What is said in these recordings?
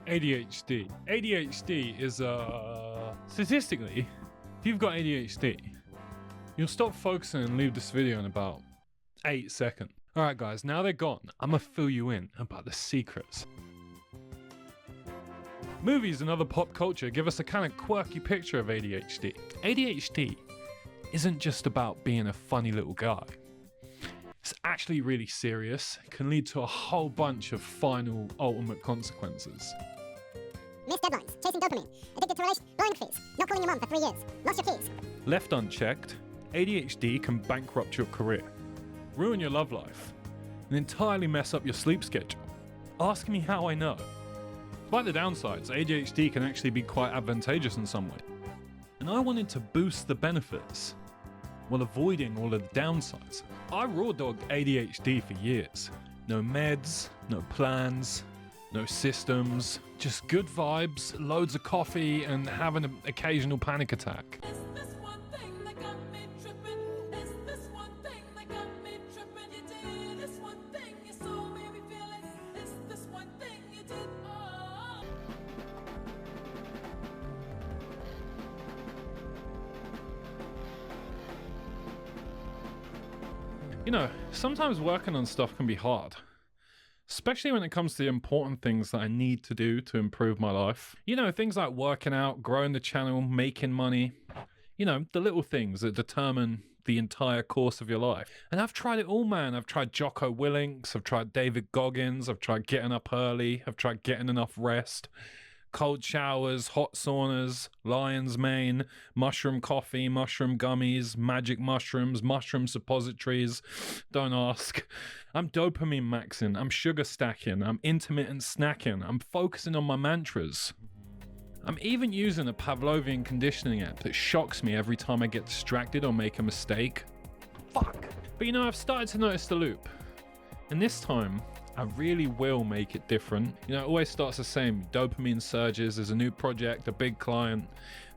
ADHD. ADHD is, statistically, if you've got ADHD, you'll stop focusing and leave this video in about 8 seconds. Alright guys, now they're gone, I'ma fill you in about the secrets. Movies and other pop culture give us a kind of quirky picture of ADHD. ADHD isn't just about being a funny little guy. It's actually really serious, can lead to a whole bunch of final, ultimate consequences. Missed deadlines, chasing dopamine, addicted to relation, blowing fees, not calling your mum for 3 years, lost your keys. Left unchecked, ADHD can bankrupt your career, ruin your love life, and entirely mess up your sleep schedule. Ask me how I know. Despite the downsides, ADHD can actually be quite advantageous in some way. And I wanted to boost the benefits while avoiding all of the downsides. I raw dogged ADHD for years. No meds, no plans, no systems, just good vibes, loads of coffee, and having an occasional panic attack. You know, sometimes working on stuff can be hard. Especially when it comes to the important things that I need to do to improve my life. You know, things like working out, growing the channel, making money. You know, the little things that determine the entire course of your life. And I've tried it all, man. I've tried Jocko Willinks, I've tried David Goggins, I've tried getting up early, I've tried getting enough rest. Cold showers, hot saunas, lion's mane, mushroom coffee, mushroom gummies, magic mushrooms, mushroom suppositories. Don't ask. I'm dopamine maxing, I'm sugar stacking, I'm intermittent snacking, I'm focusing on my mantras. I'm even using a Pavlovian conditioning app that shocks me every time I get distracted or make a mistake. Fuck. But you know, I've started to notice the loop. And this time, I really will make it different. You know, it always starts the same. Dopamine surges, there's a new project, a big client.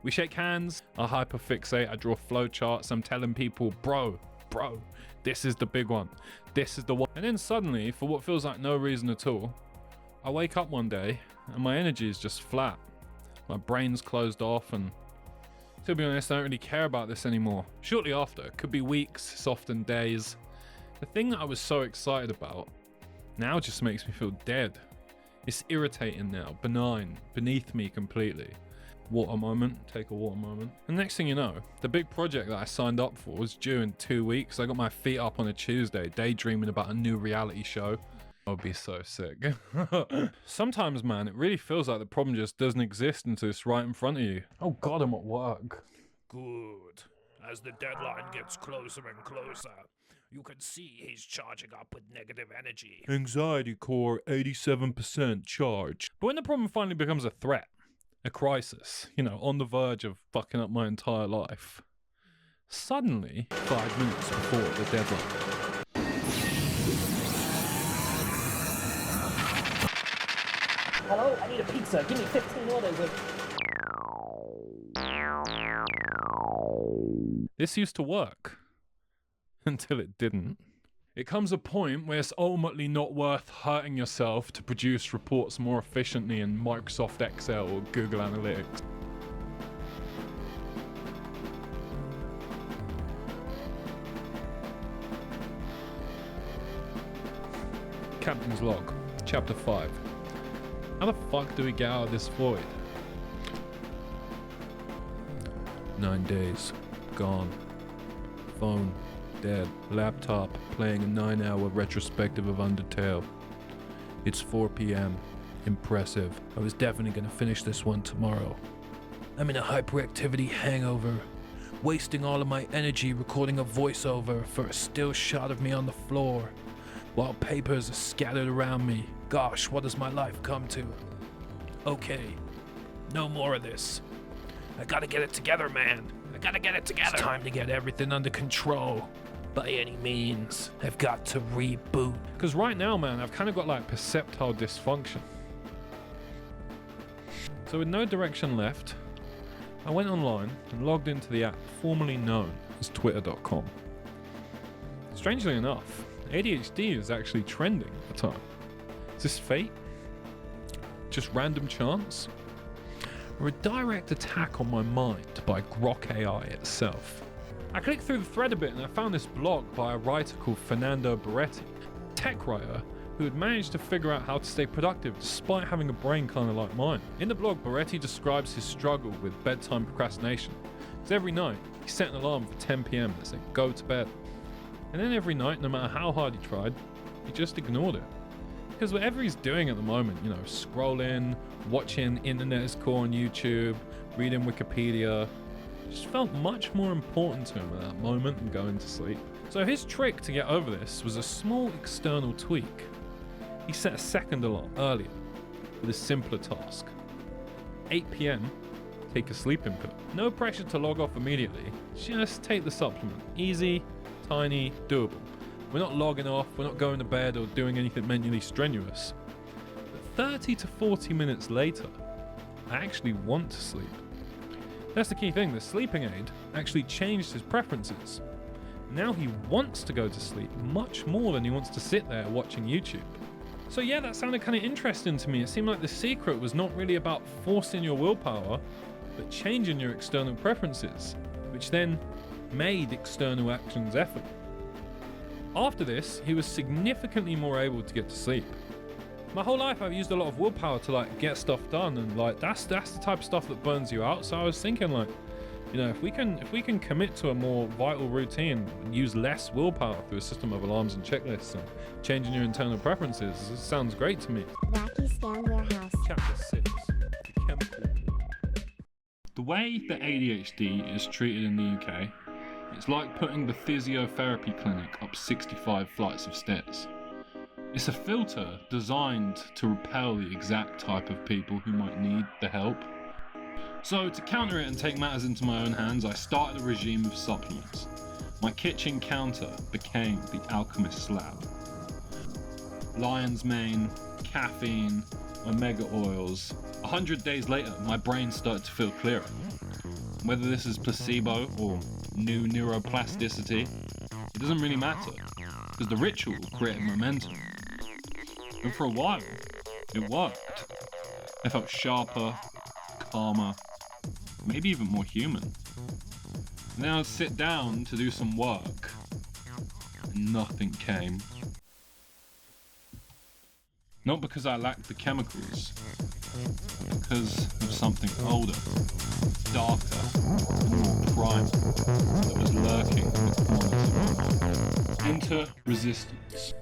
We shake hands, I hyperfixate, I draw flowcharts, I'm telling people, bro, this is the big one. This is the one. And then suddenly, for what feels like no reason at all, I wake up one day and my energy is just flat. My brain's closed off, and to be honest, I don't really care about this anymore. Shortly after, could be weeks, it's often days. The thing that I was so excited about now just makes me feel dead. It's irritating now, benign, beneath me completely. Water moment, take a water moment. And next thing you know, the big project that I signed up for was due in 2 weeks. I got my feet up on a Tuesday, daydreaming about a new reality show. I would be so sick. Sometimes, man, it really feels like the problem just doesn't exist until it's right in front of you. Oh God, I'm at work. Good. As the deadline gets closer and closer, you can see he's charging up with negative energy. Anxiety core 87% charge. But when the problem finally becomes a threat, a crisis, you know, on the verge of fucking up my entire life, suddenly, 5 minutes before the deadline, Hello, I need a pizza. Give me 15 orders of... this used to work. Until it didn't. It comes a point where it's ultimately not worth hurting yourself to produce reports more efficiently in Microsoft Excel or Google Analytics. Captain's Log, Chapter 5. How the fuck do we get out of this void? 9 days. Gone. Phone. Dead. Laptop. Playing a 9-hour retrospective of Undertale. It's 4 p.m. Impressive. I was definitely gonna finish this one tomorrow. I'm in a hyperactivity hangover. Wasting all of my energy recording a voiceover for a still shot of me on the floor, while papers are scattered around me. Gosh, what does my life come to? Okay, no more of this. I gotta get it together, man. I gotta get it together. It's time to get everything under control. By any means, I've got to reboot. Because right now, man, I've kind of got like perceptile dysfunction. So with no direction left, I went online and logged into the app formerly known as Twitter.com. Strangely enough, ADHD is actually trending at the time. Is this fate? just random chance? Or a direct attack on my mind by Grok AI itself? I clicked through the thread a bit and I found this blog by a writer called Fernando Berretti, a tech writer who had managed to figure out how to stay productive despite having a brain kind of like mine. In the blog, Berretti describes his struggle with bedtime procrastination, because every night he set an alarm for 10 p.m. that said go to bed. And then every night, no matter how hard he tried, he just ignored it. Because whatever he's doing at the moment, scrolling, watching Internet is Cool on YouTube, reading Wikipedia, just felt much more important to him at that moment than going to sleep. So his trick to get over this was a small external tweak. He set a second alarm earlier with a simpler task. 8 p.m, take a sleeping pill. No pressure to log off immediately, just take the supplement. Easy, tiny, doable. We're not logging off, we're not going to bed or doing anything mentally strenuous. But 30 to 40 minutes later, I actually want to sleep. That's the key thing, the sleeping aid actually changed his preferences. Now he wants to go to sleep much more than he wants to sit there watching YouTube. So yeah, that sounded kind of interesting to me. It seemed like the secret was not really about forcing your willpower, but changing your external preferences, which then made external actions effort. After this, he was significantly more able to get to sleep. My whole life I've used a lot of willpower to get stuff done, and that's the type of stuff that burns you out. So I was thinking if we can commit to a more vital routine and use less willpower through a system of alarms and checklists and changing your internal preferences, this sounds great to me. Wacky Scam Warehouse. Chapter 6, the chemical war. The way that ADHD is treated in the UK, it's like putting the physiotherapy clinic up 65 flights of stairs. It's a filter designed to repel the exact type of people who might need the help. So to counter it and take matters into my own hands, I started a regime of supplements. My kitchen counter became the alchemist's lab. Lion's mane, caffeine, omega oils. 100 days later, my brain started to feel clearer. Whether this is placebo or new neuroplasticity, it doesn't really matter, because the ritual created momentum. And for a while, it worked. I felt sharper, calmer, maybe even more human. And then I'd sit down to do some work, and nothing came. Not because I lacked the chemicals, but because of something older, darker, and more primal that was lurking in the corners of my mind. Enter resistance.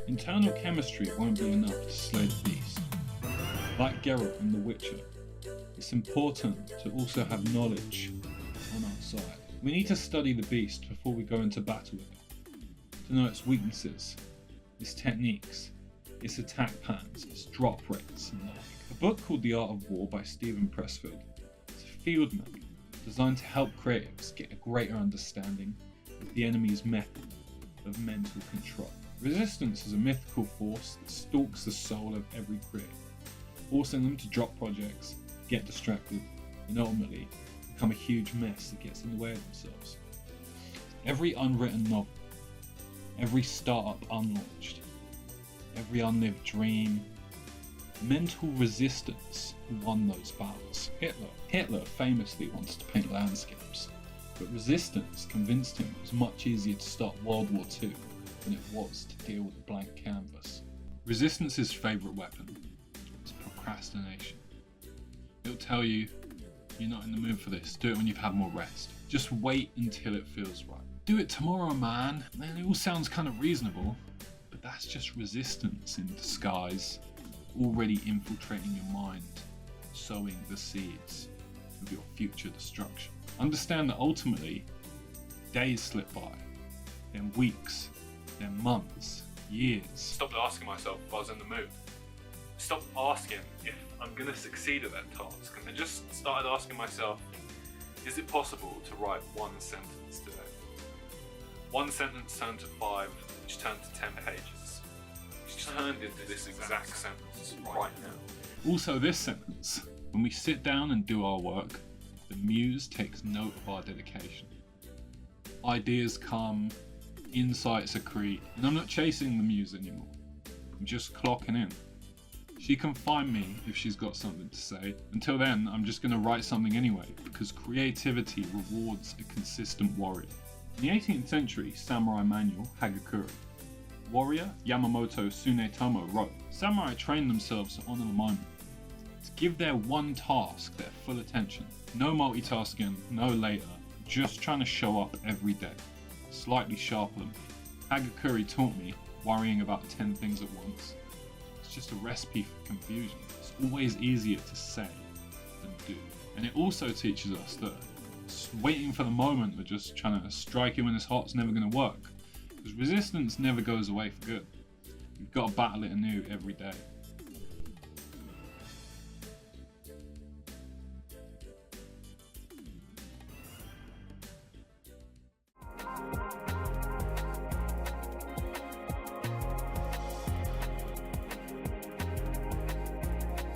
Internal chemistry won't be enough to slay the beast. Like Geralt in The Witcher, it's important to also have knowledge on our side. We need to study the beast before we go into battle with it, to know its weaknesses, its techniques, its attack patterns, its drop rates and the like. A book called The Art of War by Stephen Pressfield is a field manual designed to help creatives get a greater understanding of the enemy's method of mental control. Resistance is a mythical force that stalks the soul of every creator, forcing them to drop projects, get distracted, and ultimately become a huge mess that gets in the way of themselves. Every unwritten novel, every startup unlaunched, every unlived dream, mental resistance won those battles. Hitler famously wanted to paint landscapes, but resistance convinced him it was much easier to start World War II than it was to deal with a blank canvas. Resistance's favourite weapon is procrastination. It'll tell you, you're not in the mood for this, do it when you've had more rest. Just wait until it feels right. Do it tomorrow, man. Man, it all sounds kind of reasonable, but that's just resistance in disguise, already infiltrating your mind, sowing the seeds of your future destruction. Understand that ultimately, days slip by, then weeks, then months, years. Stopped asking myself if I was in the mood. Stopped asking if I'm going to succeed at that task, and then just started asking myself, is it possible to write one sentence today? One sentence turned to 5, which turned to 10 pages, which turned into this exact sentence right now. Also this sentence, when we sit down and do our work, the muse takes note of our dedication. Ideas come, insights accrete, and I'm not chasing the muse anymore. I'm just clocking in. She can find me if she's got something to say. Until then, I'm just going to write something anyway, because creativity rewards a consistent warrior. In the 18th century samurai manual, Hagakure, warrior Yamamoto Tsunetomo wrote, "Samurai train themselves to honor the moment, to give their one task their full attention. No multitasking, no later, just trying to show up every day, slightly sharper than me." Hagakure taught me worrying about 10 things at once. It's just a recipe for confusion. It's always easier to say than do. And it also teaches us that waiting for the moment or just trying to strike you when it's hot is never going to work. Because resistance never goes away for good. You've got to battle it anew every day.